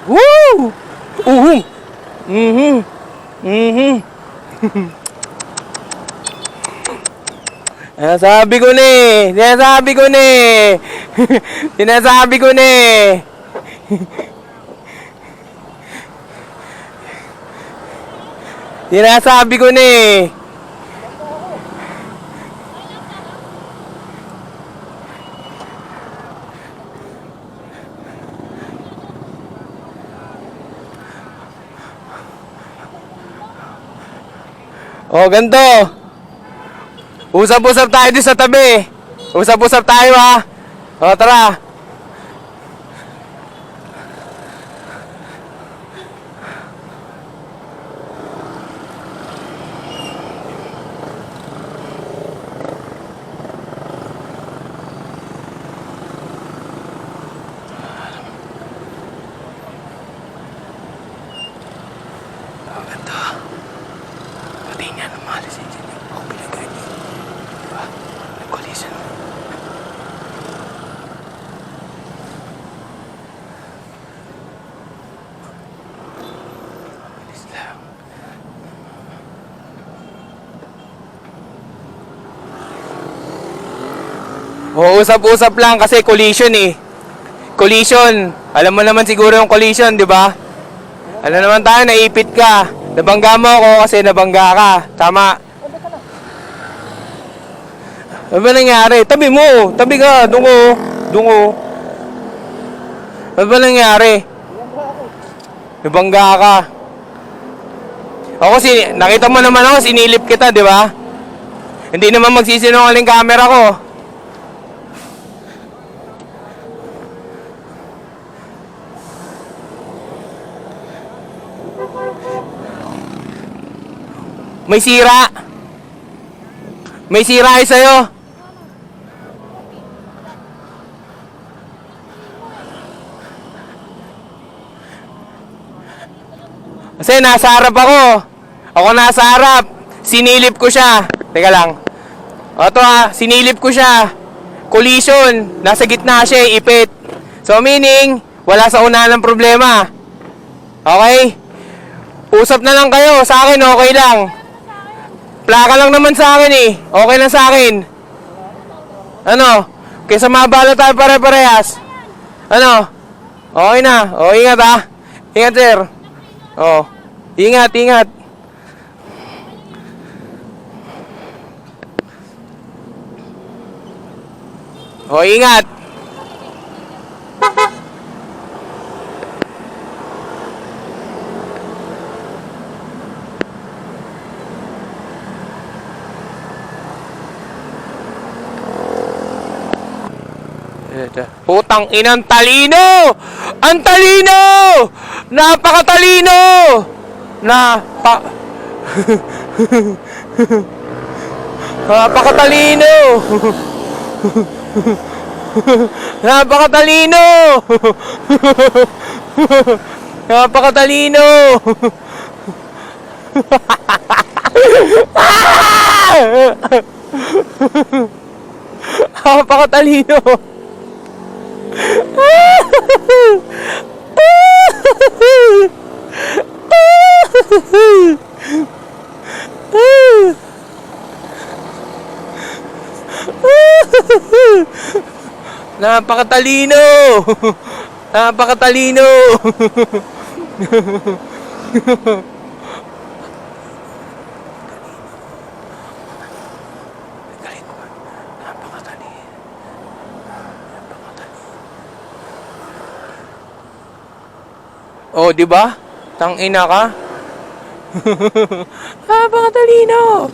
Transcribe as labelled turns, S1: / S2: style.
S1: Woo! Uhum! Mhm! Mhm! Sinasabi ko na eh! Sinasabi ko na eh! Sinasabi ko na eh! Sinasabi ko na eh! Oh, ganito. Usap-usap tayo dito sa tabi. Usap-usap tayo ha. O, tara. Oh, ganito. Pati nga namalis yun. Ako pinagay niyo. Diba? Nag-collision. Bilis lang. O, usap-usap lang kasi collision eh. Collision. Alam mo naman siguro yung collision, di ba? Ano naman tayo, naipit ka. Nabangga mo ako kasi nabangga ka. Tama. Ano ba nangyari? Tabi mo. Tabi ka. Dungo. Dungo. Ano ba nangyari? Nabangga ka. Ako nakita mo naman ako, sinilip kita, di ba? Hindi naman magsisinungaling camera ko. May sira. May sira ay sa'yo. Kasi nasa harap ako. Ako nasa harap. Sinilip ko siya. Teka lang. O to ha, sinilip ko siya. Collision. Nasa gitna siya, ipit. So meaning, wala sa unahan ng problema. Okay? Usap na lang kayo. Sa akin, okay lang. Plaka lang naman sa akin eh. Okay lang sa akin. Ano? Kaysa mabala tayo pare-parehas. Ano? Okay na. O, ingat ha. Ingat sir. O. Ingat, ingat. O, ingat. Putang inang talino! Ang talino! Napakatalino! Napakatalino! Napakatalino! Napakatalino! Napakatalino! Napakatalino! Napakatalino! Oh, di ba? Tangina ka. Napakatalino.